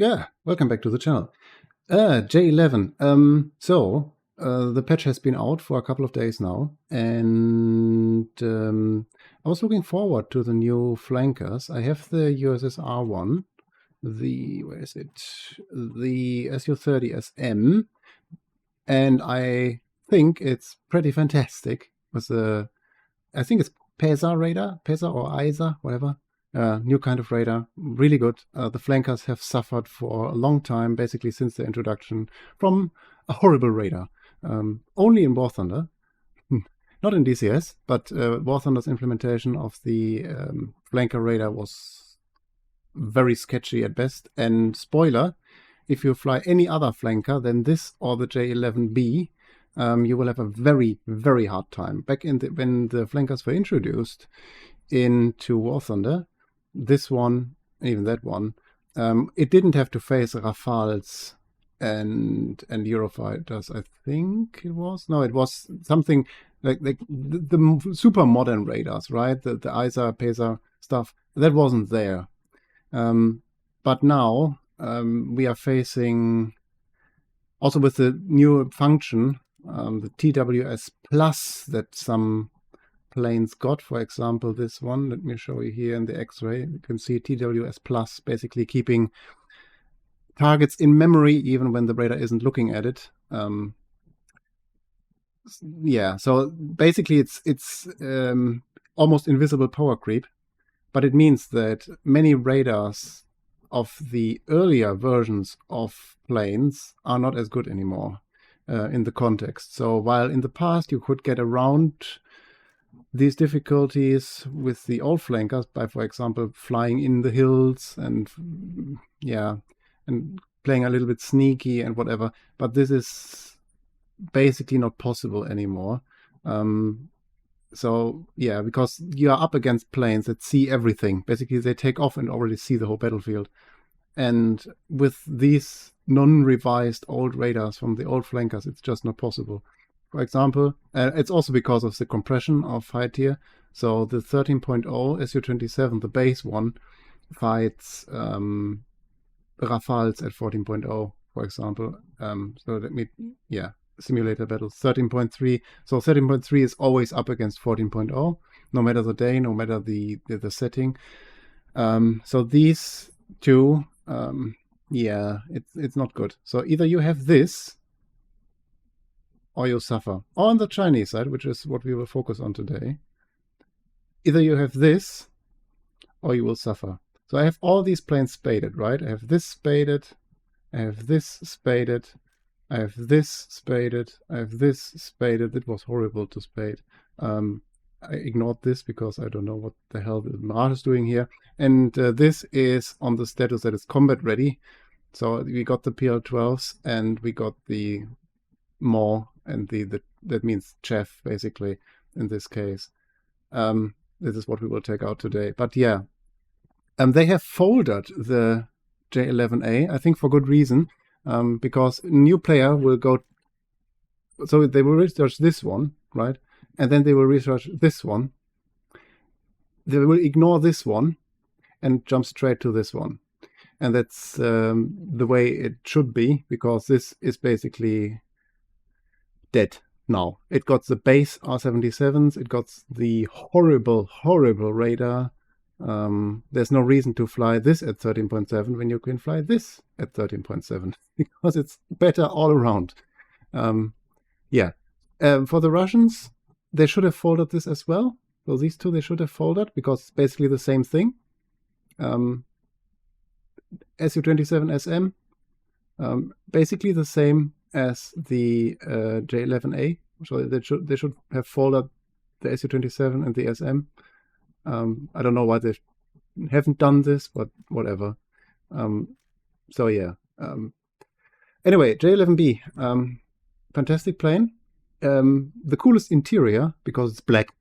Yeah, welcome back to the channel. J11. The patch has been out for a couple of days now, and I was looking forward to the new flankers. I have the USSR one, where is it? The SU-30 SM, and I think it's pretty fantastic. I think it's PESA radar, PESA or ISA, whatever. New kind of radar, really good. The flankers have suffered for a long time, basically since the introduction, from a horrible radar. Only in War Thunder, not in DCS, but War Thunder's implementation of the flanker radar was very sketchy at best. And spoiler, if you fly any other flanker than this or the J11B, you will have a very, very hard time. Back when the flankers were introduced into War Thunder, this one, even that one, it didn't have to face Rafales and Eurofighters, I think it was. No, it was something like the super modern radars, right? The ISA, PESA stuff, that wasn't there. But now we are facing, also with the new function, the TWS Plus that some planes got, for example, this one. Let me show you here in the X-ray. You can see TWS Plus basically keeping targets in memory even when the radar isn't looking at it. Yeah, so basically it's almost invisible power creep, but it means that many radars of the earlier versions of planes are not as good anymore in the context. So while in the past you could get around these difficulties with the old flankers by, for example, flying in the hills and playing a little bit sneaky and whatever, but this is basically not possible anymore. So yeah, because you are up against planes that see everything. Basically, they take off and already see the whole battlefield. And with these non-revised old radars from the old flankers, it's just not possible. For example, it's also because of the compression of high tier. So the 13.0 SU-27, the base one, fights Rafales at 14.0, for example. So let me, simulator battles 13.3. So 13.3 is always up against 14.0, no matter the day, no matter the setting. So these two, it's not good. So either you have this, or you suffer. Or on the Chinese side, which is what we will focus on today, either you have this, or you will suffer. So I have all these planes spaded, right? I have this spaded, I have this spaded, I have this spaded, I have this spaded. It was horrible to spade. I ignored this because I don't know what the hell the Mirage is doing here. And this is on the status that it's combat ready. So we got the PL-12s and we got the MAW, and that means Chef, basically, in this case. This is what we will take out today. But yeah, they have folded the J11A, I think for good reason, because a new player will go... So they will research this one, right? And then they will research this one. They will ignore this one and jump straight to this one. And that's the way it should be, because this is basically dead now. It got the base R77s, it got the horrible, horrible radar. There's no reason to fly this at 13.7 when you can fly this at 13.7, because it's better all around. For the Russians, they should have folded this as well. So these two they should have folded, because it's basically the same thing. SU-27 SM, basically the same as the J11A. So they should have folded the SU-27 and the SM. I don't know why they haven't done this, but whatever. Anyway, J11B, fantastic plane. The coolest interior, because it's black.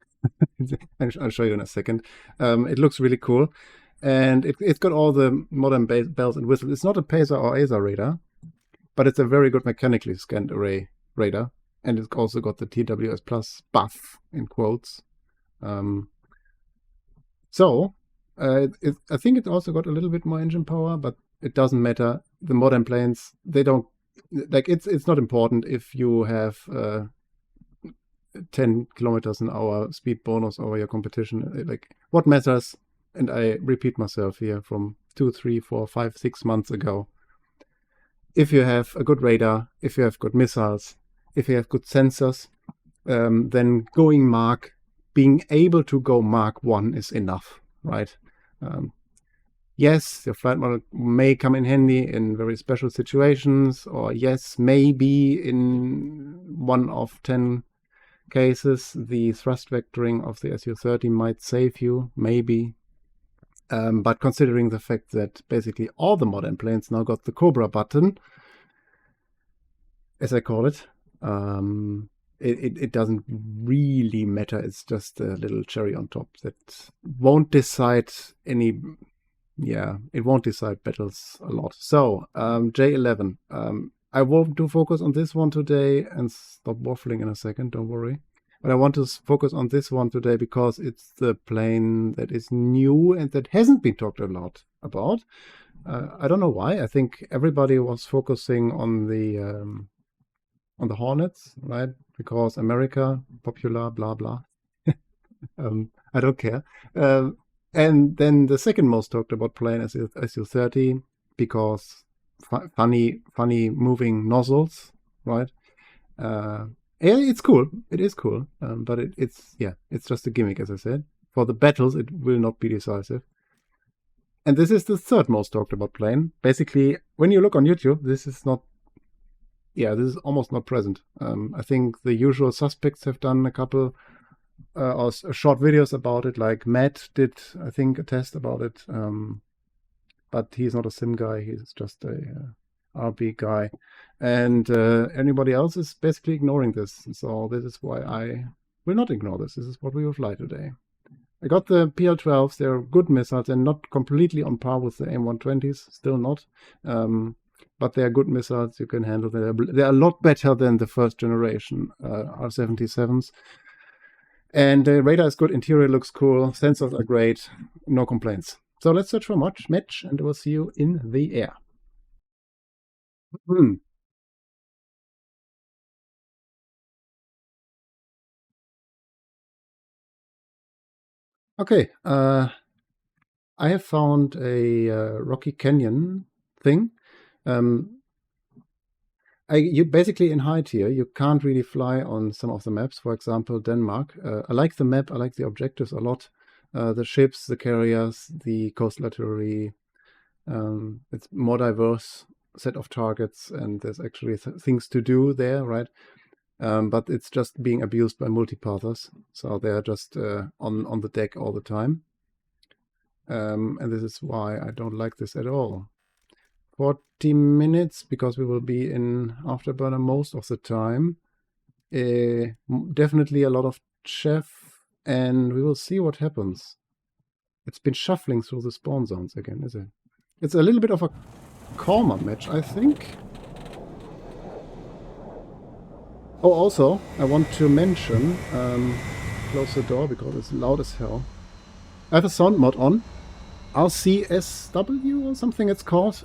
I'll show you in a second. It looks really cool. And it's got all the modern bells and whistles. It's not a PESA or ASA radar, but it's a very good mechanically scanned array radar. And it's also got the TWS Plus buff, in quotes. I think it also got a little bit more engine power, but it doesn't matter. the modern planes, they don't, like, it's not important if you have 10 kilometers an hour speed bonus over your competition. Like, what matters, and I repeat myself here from 2, 3, 4, 5, 6 months ago, if you have a good radar, if you have good missiles, if you have good sensors, then being able to go Mark 1 is enough, right? Yes, your flight model may come in handy in very special situations, or yes, maybe in 1 of 10 cases, the thrust vectoring of the Su-30 might save you, maybe. But considering the fact that basically all the modern planes now got the Cobra button, as I call it, it doesn't really matter. It's just a little cherry on top that won't decide any... Yeah, it won't decide battles a lot. So, J11. I want to focus on this one today and stop waffling in a second, don't worry. But I want to focus on this one today because it's the plane that is new and that hasn't been talked a lot about. I don't know why. I think everybody was focusing on the Hornets, right? Because America, popular, blah, blah. I don't care. And then the second most talked about plane is Su-30 because funny moving nozzles, right? Yeah, it's cool. It is cool. But it's just a gimmick, as I said. For the battles, it will not be decisive. And this is the third most talked about plane. Basically, when you look on YouTube, this is almost not present. I think the usual suspects have done a couple or short videos about it, like Matt did, I think, a test about it. But he's not a sim guy, he's just a RB guy. And anybody else is basically ignoring this. So this is why I will not ignore this. This is what we will fly today. I got the PL-12s. They're good missiles. They're not completely on par with the AIM-120s, still not. But they are good missiles. You can handle them. They're a lot better than the first generation R-77s. And the radar is good. Interior looks cool. Sensors are great. No complaints. So let's search for match, and we'll see you in the air. Okay. I have found a Rocky Canyon thing. You basically in height here, you can't really fly on some of the maps. For example, Denmark. I like the map. I like the objectives a lot. The ships, the carriers, the coastal artillery. It's more diverse set of targets, and there's actually things to do there, right? But it's just being abused by multipathers, so they're just on the deck all the time. And this is why I don't like this at all. 40 minutes, because we will be in Afterburner most of the time. Definitely a lot of chef, and we will see what happens. It's been shuffling through the spawn zones again, is it? It's a little bit of a calmer match, I think. Oh, also, I want to mention, close the door because it's loud as hell. I have a sound mod on. RCSW or something it's called.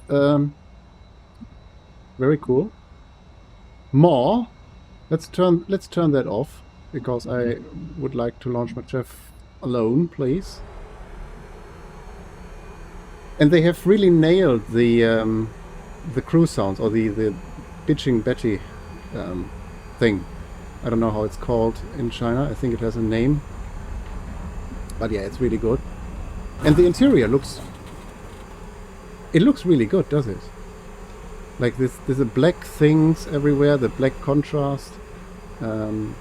Very cool. More. Let's turn that off because I would like to launch my chef alone, please. And they have really nailed the crew sounds, or the bitching Betty thing. I don't know how it's called in China. I think it has a name. But yeah, it's really good. And the interior looks really good, does it? Like there's the black things everywhere, the black contrast. And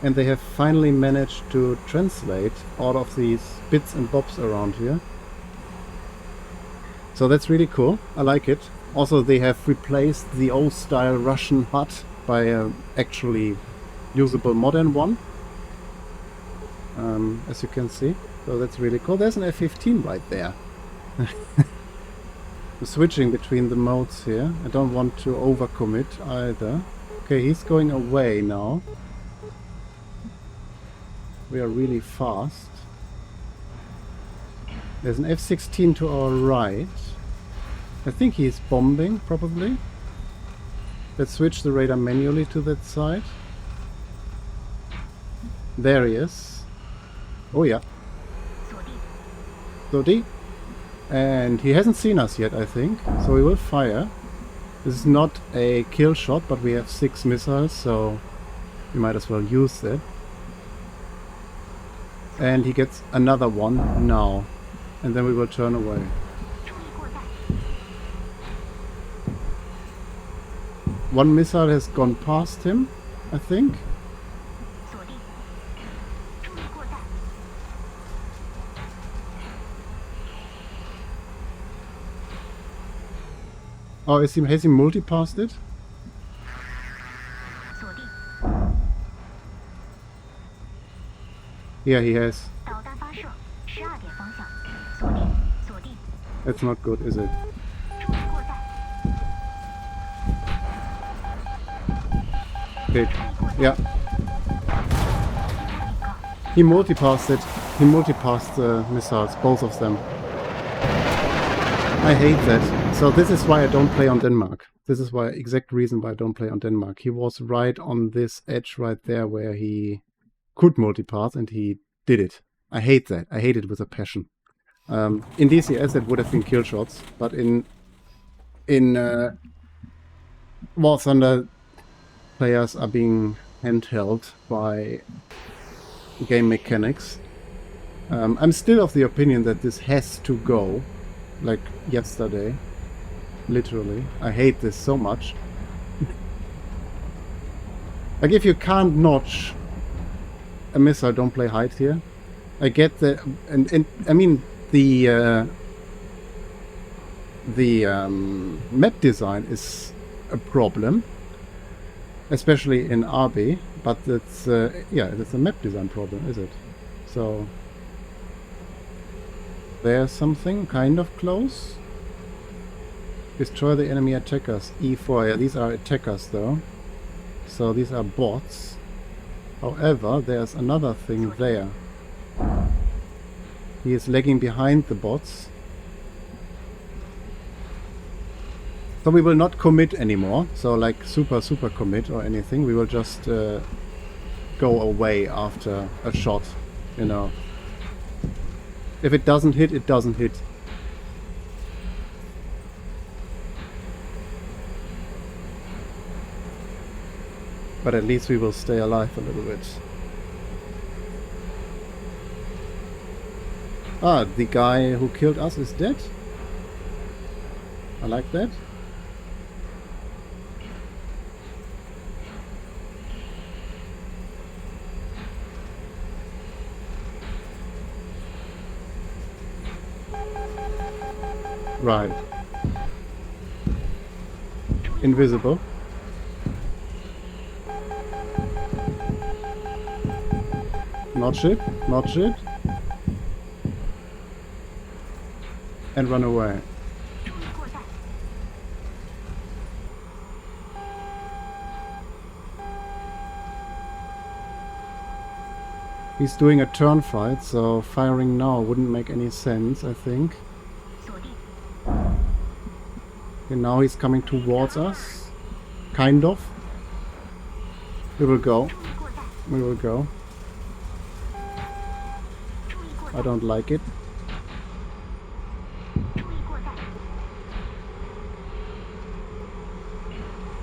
they have finally managed to translate all of these bits and bobs around here. So that's really cool. I like it. Also, they have replaced the old style Russian hut by an actually usable modern one. As you can see. So that's really cool. There's an F-15 right there. I'm switching between the modes here. I don't want to overcommit either. Okay, he's going away now. We are really fast. There's an F-16 to our right. I think he's bombing, probably. Let's switch the radar manually to that side. There he is. Oh yeah. Sortie. And he hasn't seen us yet, I think. So we will fire. This is not a kill shot, but we have 6 missiles, so we might as well use that. And he gets another one now. And then we will turn away. One missile has gone past him, I think. Oh, has he multi-passed it? Yeah, he has. That's not good, is it? Okay, yeah. He multi-passed it. He multi-passed the missiles, both of them. I hate that. So this is why I don't play on Denmark. This is why exact reason why I don't play on Denmark. He was right on this edge right there where he could multi-pass and he did it. I hate that. I hate it with a passion. In DCS it would have been kill shots, but in War Thunder players are being handheld by game mechanics. I'm still of the opinion that this has to go, like yesterday. Literally. I hate this so much. Like, if you can't notch a missile, don't play hide here. I get the... And I mean, the map design is a problem. Especially in RB. But it's... yeah, it's a map design problem, is it? So... There's something kind of close. Destroy the enemy attackers. E4. Yeah, these are attackers though. So these are bots. However, there's another thing there. He is lagging behind the bots. So we will not commit anymore. So like super commit or anything. We will just go away after a shot. You know. If it doesn't hit, it doesn't hit. But at least we will stay alive a little bit. Ah, the guy who killed us is dead. I like that. Right. Invisible. Notch it, notch it. And run away. He's doing a turn fight, so firing now wouldn't make any sense, I think. And now he's coming towards us. Kind of. We will go. We will go. I don't like it.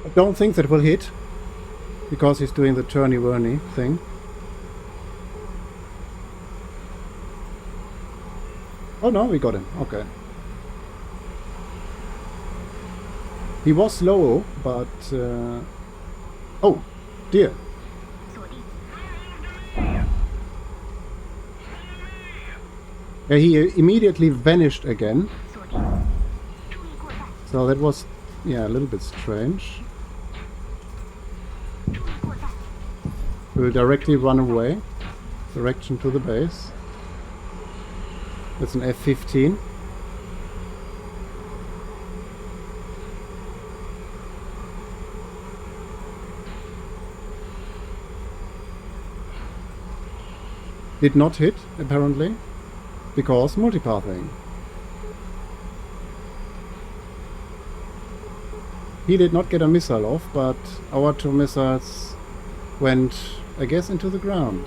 I don't think that will hit. Because he's doing the turny-whirny thing. Oh no, we got him. Okay. He was low, but... oh, dear. Yeah, he immediately vanished again. So that was, yeah, a little bit strange. We'll directly run away. Direction to the base. That's an F-15. Did not hit, apparently, because multipathing. He did not get a missile off, but our 2 missiles went, I guess, into the ground.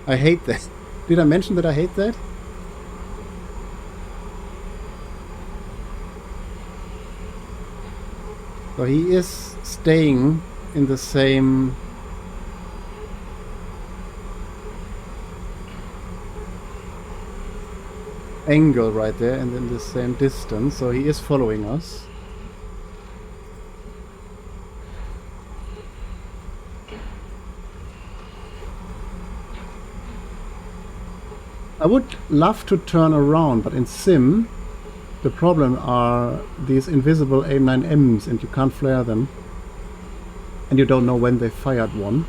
I hate that. Did I mention that I hate that? So he is staying in the same angle right there and in the same distance, so he is following us. I would love to turn around, but in Sim the problem are these invisible AIM-9Ms and you can't flare them. And you don't know when they fired one.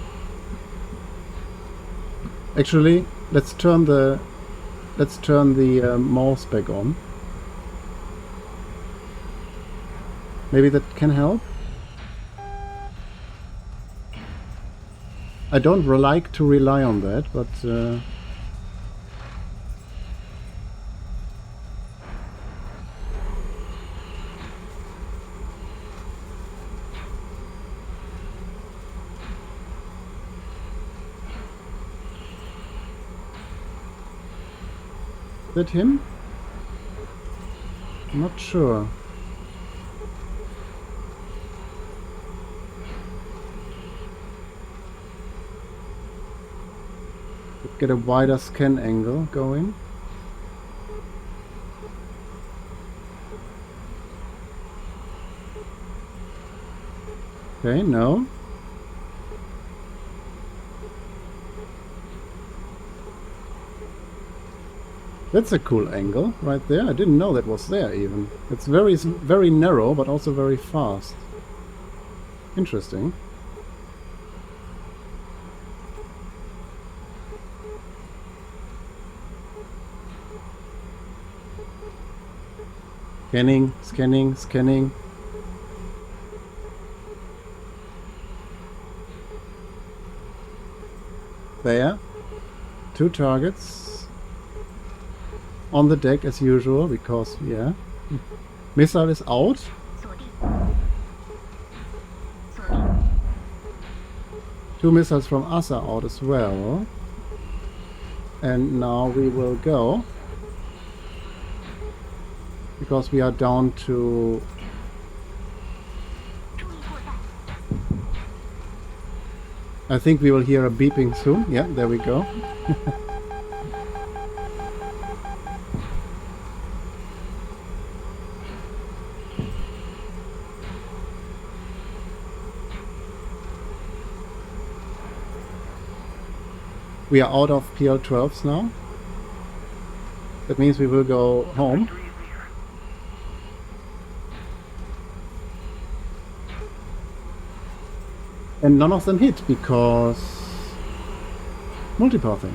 Actually, let's turn the mouse back on. Maybe that can help. I don't like to rely on that, but is that him? I'm not sure. Get a wider scan angle going. Okay, no. That's a cool angle right there. I didn't know that was there even. It's very narrow, but also very fast. Interesting. Scanning, scanning, scanning. There. 2 targets. On the deck as usual, because, yeah. Missile is out. Two missiles from us are out as well. And now we will go. Because we are down to... I think we will hear a beeping soon. Yeah, there we go. We are out of PL-12s now. That means we will go home. And none of them hit because multipathing.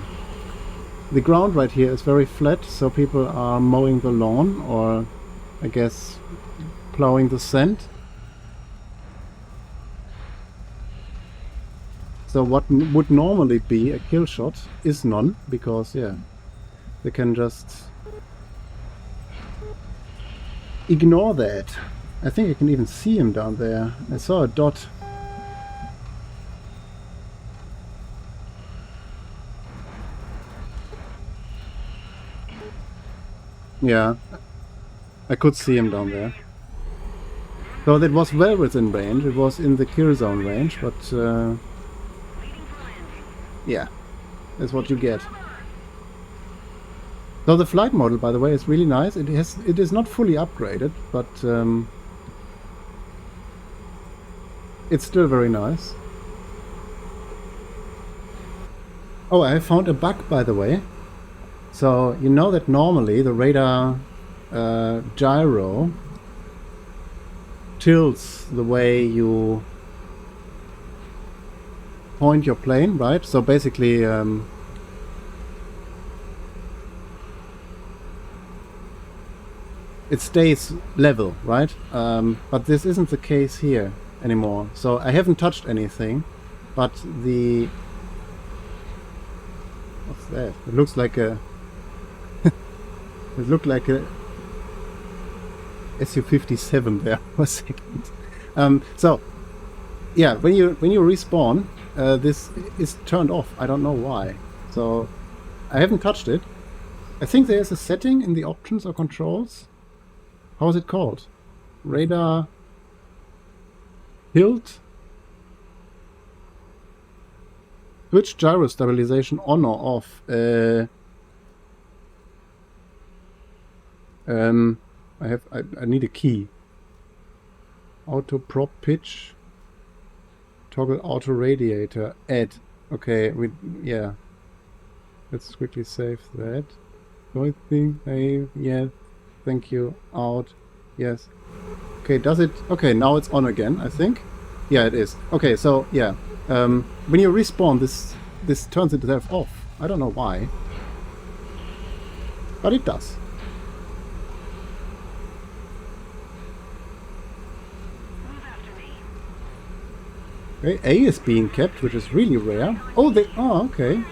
The ground right here is very flat, so people are mowing the lawn or, I guess, plowing the sand. So what would normally be a kill shot is none, because, yeah, they can just ignore that. I think I can even see him down there. I saw a dot. Yeah, I could see him down there. So that was well within range. It was in the kill zone range, but yeah, that's what you get. So the flight model, by the way, is really nice. It is not fully upgraded, but it's still very nice. Oh, I found a bug, by the way. So you know that normally the radar gyro tilts the way you point your plane, right? So basically it stays level, right? But this isn't the case here anymore. So I haven't touched anything, but the... What's that? It looks like a... It looked like a... Su-57 there for a second. So, yeah, when you respawn, this is turned off. I don't know why. So, I haven't touched it. I think there's a setting in the options or controls. How is it called? Radar tilt? Switch gyro stabilization on or off. I need a key. Auto prop pitch. Toggle auto radiator. Add. Okay, yeah. Let's quickly save that. Right thing. Hey, yeah. Thank you. Out. Yes. Okay, does it? Okay, now it's on again, I think. Yeah, it is. Okay, so yeah. When you respawn, this turns itself off. I don't know why. But it does. Okay, A is being kept, which is really rare. Oh, okay.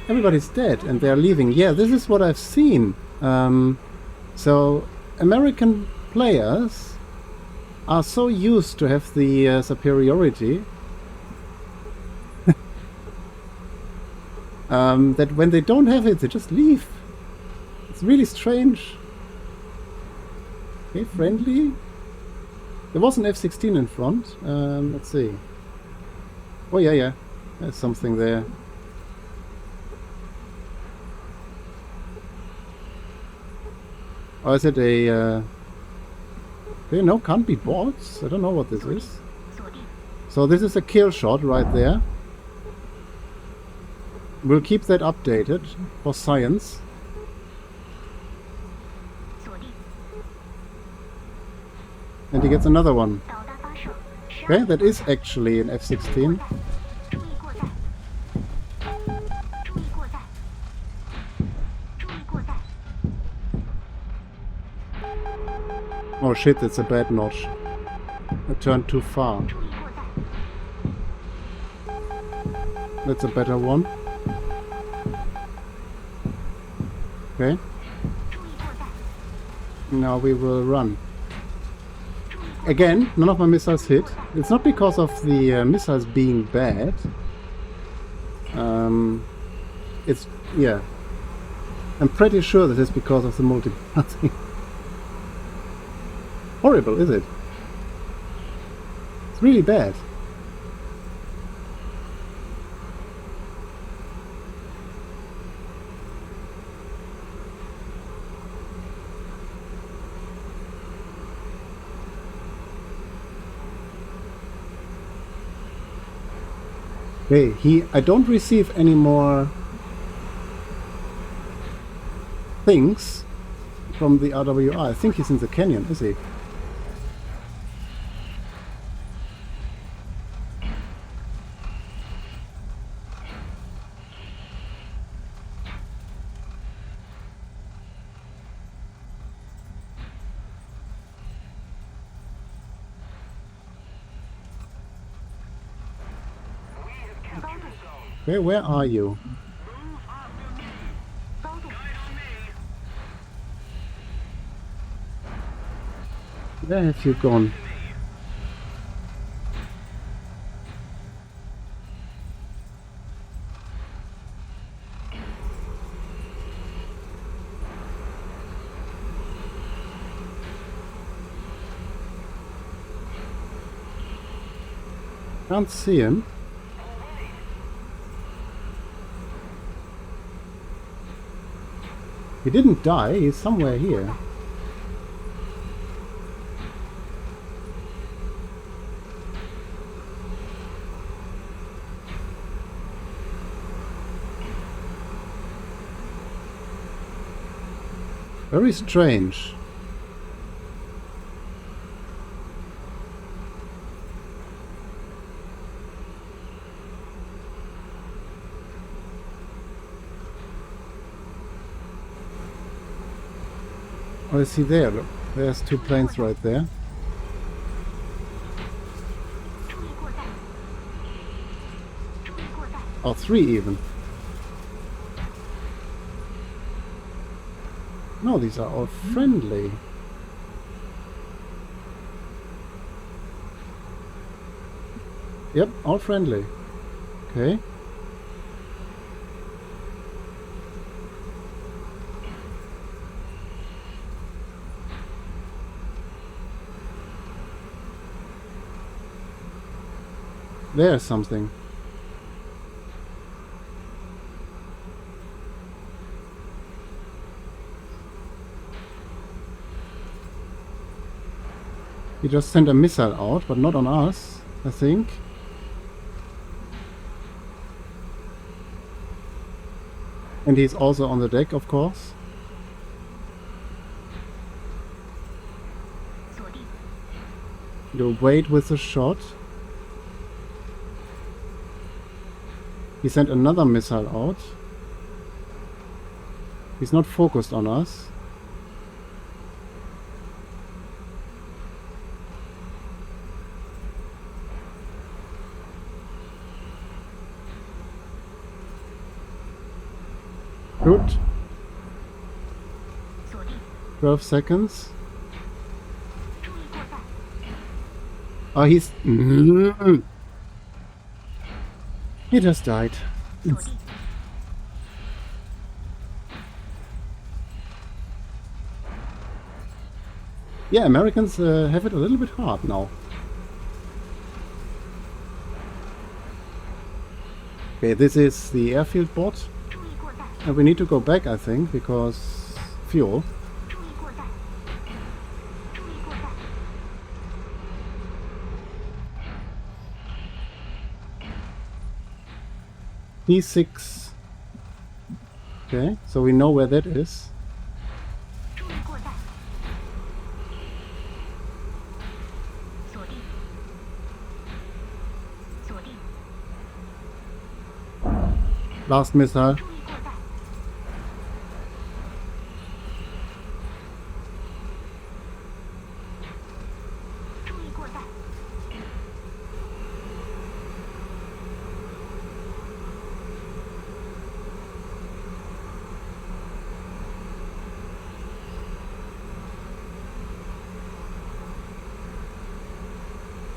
Everybody's dead and they're leaving. Yeah, this is what I've seen. So, American players are so used to have the superiority that when they don't have it, they just leave. It's really strange. Okay, friendly. There was an F-16 in front. Let's see. Oh, yeah. There's something there. Oh, is it a... no, can't be bots. I don't know what this is. So this is a kill shot right there. We'll keep that updated for science. And he gets another one. Okay, that is actually an F-16. Oh shit, it's a bad notch. I turned too far. That's a better one. Okay. Now we will run. Again, none of my missiles hit. It's not because of the missiles being bad. It's... yeah. I'm pretty sure that it's because of the multi-passing. Horrible, is it? It's really bad. Okay, I don't receive any more things from the RWI. I think he's in the canyon, is he? Okay, where are you? Where have you gone? Can't see him. He didn't die, he's somewhere here. Very strange. Oh, is he there? Look, there's two planes right there. Oh, three even. No, these are all friendly. Yep, all friendly. Okay. There's something. He just sent a missile out, but not on us, I think. And he's also on the deck, of course. You wait with the shot. He sent another missile out. He's not focused on us. Good. 12 seconds. Oh, he's... He just died. Yeah, Americans have it a little bit hard now. Okay, this is the airfield bot. And we need to go back, I think, because fuel. P6. Okay, so we know where that is. Last missile.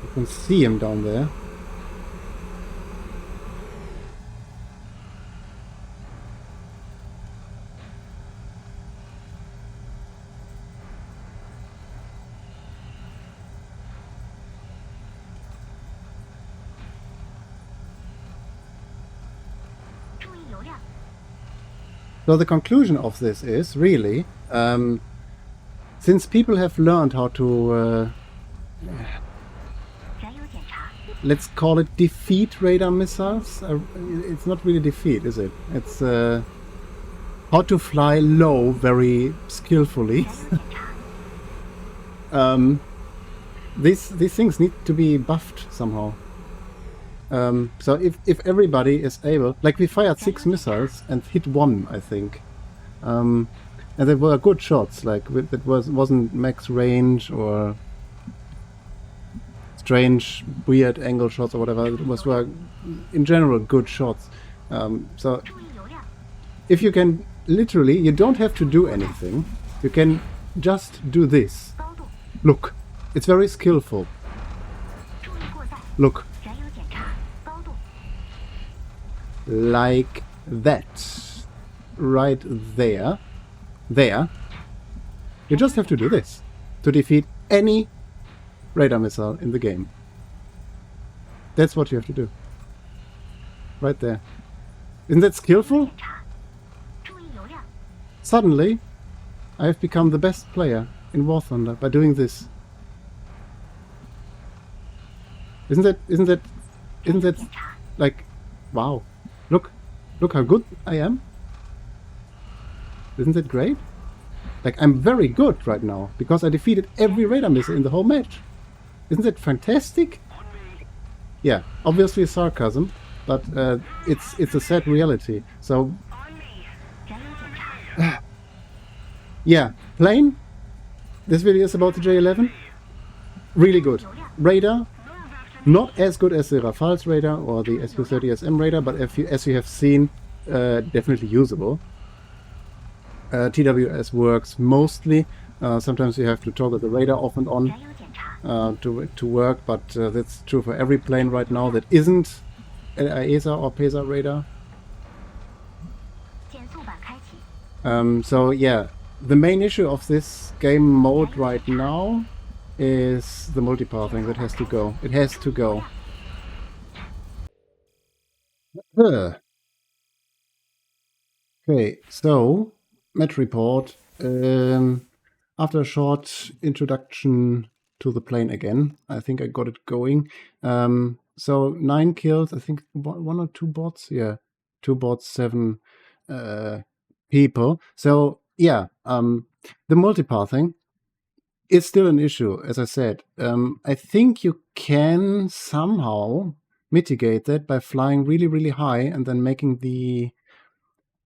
You can see him down there. So the conclusion of this is really, since people have learned how to, let's call it defeat radar missiles. It's not really defeat, is it? It's how to fly low very skillfully. These things need to be buffed somehow. So if everybody is able, like we fired 6 missiles and hit 1, I think, and they were good shots. Like it wasn't max range or strange weird angle shots or whatever. It were in general good shots. So if you can literally, you don't have to do anything. You can just do this. Look, it's very skillful. Look. Like that. Right there. There. You just have to do this to defeat any radar missile in the game. That's what you have to do. Right there. Isn't that skillful? Suddenly, I have become the best player in War Thunder by doing this. Isn't that like, wow. Look how good I am. Isn't that great? Like, I'm very good right now because I defeated every radar missile in the whole match. Isn't that fantastic? Yeah, obviously sarcasm, but it's a sad reality. So, yeah, plane. This video is about the J11. Really good. Radar. Not as good as the Rafale's radar or the Su-30SM radar, but as you have seen, definitely usable. TWS works mostly. Sometimes you have to toggle the radar off and on. to work, but that's true for every plane right now that isn't AESA or PESA radar. So yeah, the main issue of this game mode right now is the multipathing that has to go. It has to go. Okay, so match report. After a short introduction to the plane again, I think I got it going. So 9 kills, I think 1 or 2 bots. Yeah, 2 bots, 7 people. So yeah, the multipathing is still an issue, as I said. I think you can somehow mitigate that by flying really, really high and then making the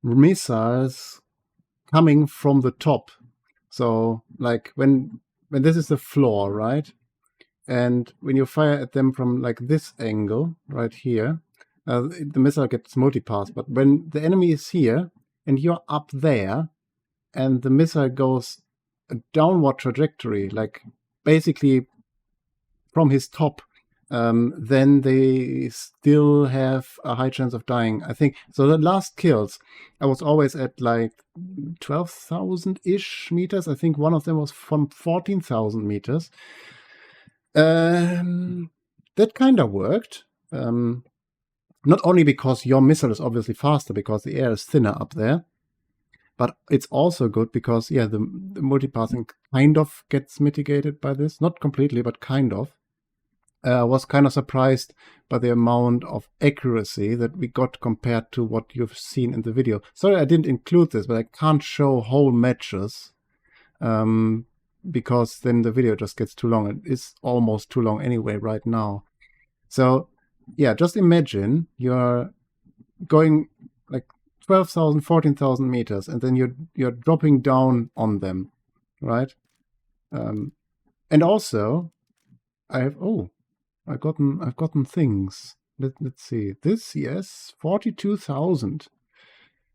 missiles coming from the top. So like when this is the floor, right? And when you fire at them from like this angle right here, the missile gets multipass. But when the enemy is here and you're up there and the missile goes a downward trajectory, like basically from his top, then they still have a high chance of dying, I think. So the last kills, I was always at like 12,000-ish meters. I think one of them was from 14,000 meters. That kind of worked. Not only because your missile is obviously faster because the air is thinner up there, but it's also good because, yeah, the multipassing kind of gets mitigated by this. Not completely, but kind of. Was kind of surprised by the amount of accuracy that we got compared to what you've seen in the video. Sorry I didn't include this, but I can't show whole matches because then the video just gets too long. It is almost too long anyway right now. So yeah, just imagine you're going like 12,000, 14,000 meters, and then you're dropping down on them, right? And also, I've gotten things. Let's see. This, yes, 42,000.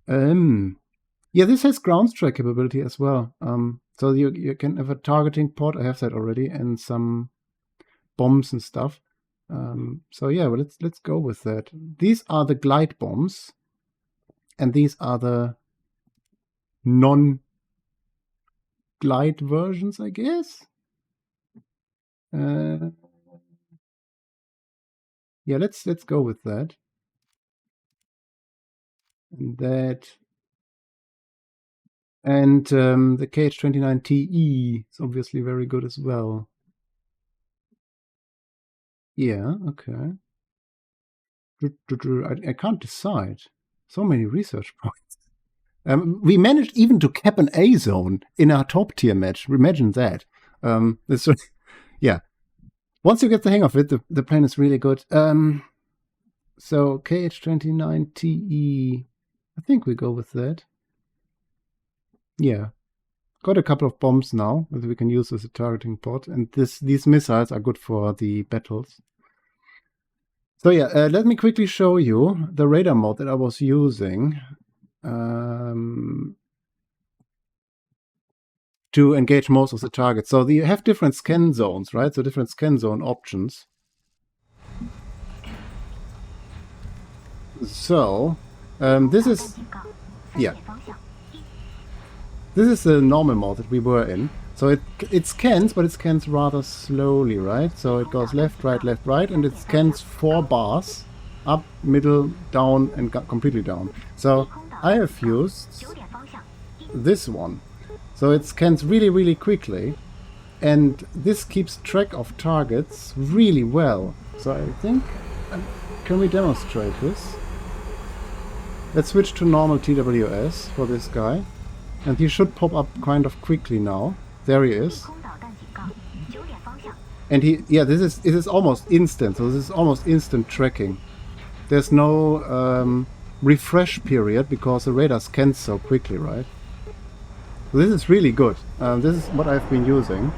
Yeah, this has ground strike capability as well. So you can have a targeting pod. I have that already, and some bombs and stuff. So yeah, well, let's go with that. These are the glide bombs, and these are the non-glide versions, I guess. Yeah, let's go with that. And that. And the KH-29TE is obviously very good as well. Yeah, okay. I can't decide. So many research points. We managed even to cap an A zone in our top tier match. Imagine that. Yeah. Once you get the hang of it, the plane is really good. So KH-29TE, I think we go with that. Yeah. Got a couple of bombs now that we can use as a targeting pod, and these missiles are good for the battles. So yeah, let me quickly show you the radar mode that I was using to engage most of the targets. So you have different scan zones, right? So different scan zone options. So this is, yeah, this is the normal mode that we were in. So it scans, but it scans rather slowly, right? So it goes left, right, and it scans 4 bars, up, middle, down, and completely down. So I have used this one. So it scans really, really quickly, and this keeps track of targets really well. So I think, can we demonstrate this? Let's switch to normal TWS for this guy. And he should pop up kind of quickly now. There he is. And this is almost instant. So this is almost instant tracking. There's no refresh period because the radar scans so quickly, right? So this is really good. This is what I've been using.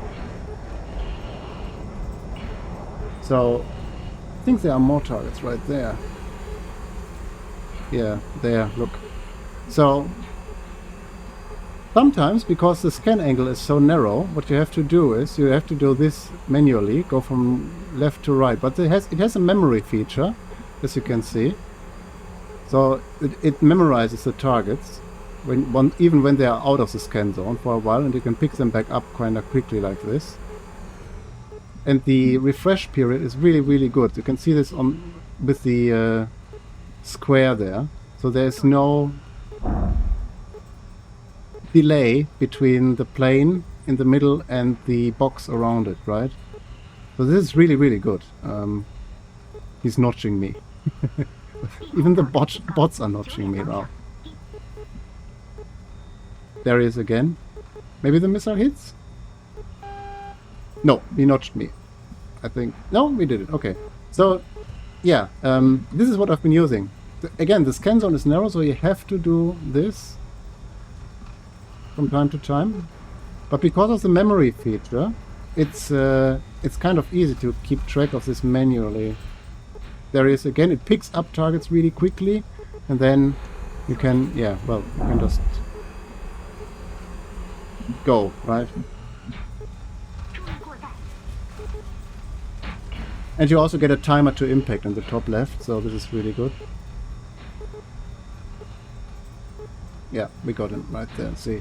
So I think there are more targets right there. Yeah, there, look. So Sometimes, because the scan angle is so narrow, what you have to do is you have to do this manually, go from left to right. But it has a memory feature, as you can see. So it memorizes the targets even when they are out of the scan zone for a while, and you can pick them back up kind of quickly like this. And the refresh period is really, really good. You can see this with the square there. So there's no delay between the plane in the middle and the box around it, right? So this is really, really good. He's notching me. Even the bots are notching me now. There he is again. Maybe the missile hits? No, he notched me. I think. No, we did it. Okay. So, yeah, this is what I've been using. Again, the scan zone is narrow, so you have to do this from time to time. But because of the memory feature, it's kind of easy to keep track of this manually. There is again, it picks up targets really quickly, and then you can, yeah, well, you can just go, right? And you also get a timer to impact in the top left, so this is really good. Yeah, we got him right there, see.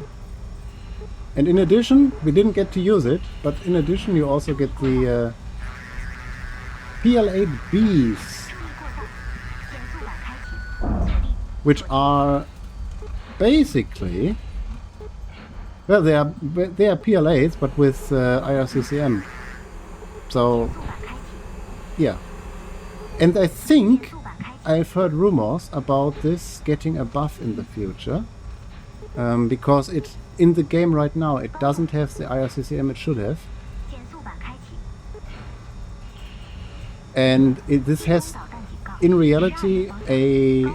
And in addition, we didn't get to use it, but in addition you also get the PL8Bs, which are basically, well, they are PL8s, but with IRCCM. So, yeah. And I think I've heard rumors about this getting a buff in the future, because in the game right now it doesn't have the IRCCM it should have. And this has, in reality, a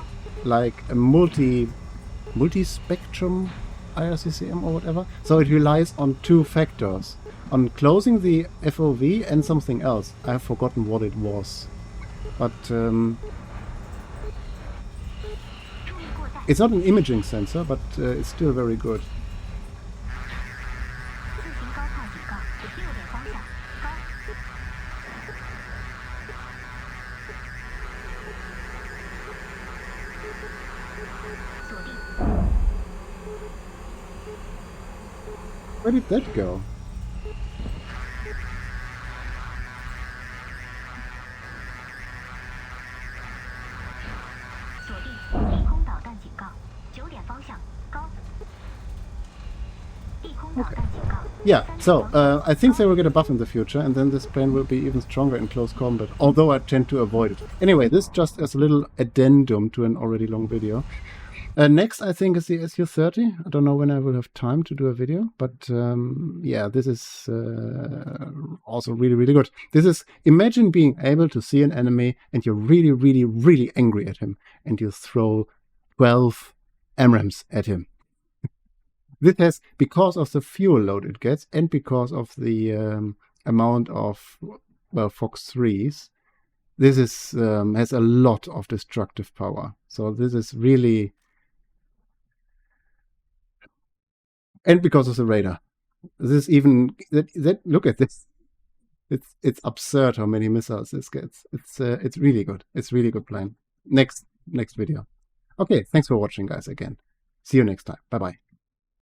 multi-spectrum IRCCM or whatever. So it relies on two factors. On closing the FOV and something else. I've forgotten what it was. But it's not an imaging sensor, but it's still very good. Where did that go? Okay. Yeah, so I think they will get a buff in the future, and then this plane will be even stronger in close combat, although I tend to avoid it. Anyway, this just as a little addendum to an already long video. Next, I think, is the SU-30. I don't know when I will have time to do a video, but yeah, this is also really, really good. This is, imagine being able to see an enemy and you're really, really, really angry at him, and you throw 12 AMRAAMs at him. This has, because of the fuel load it gets, and because of the amount of, well, Fox 3s, this is has a lot of destructive power. So this is really... And because of the radar. This is even... look at this. It's absurd how many missiles this gets. It's really good. It's really good plane. Next video. Okay, thanks for watching, guys, again. See you next time. Bye-bye.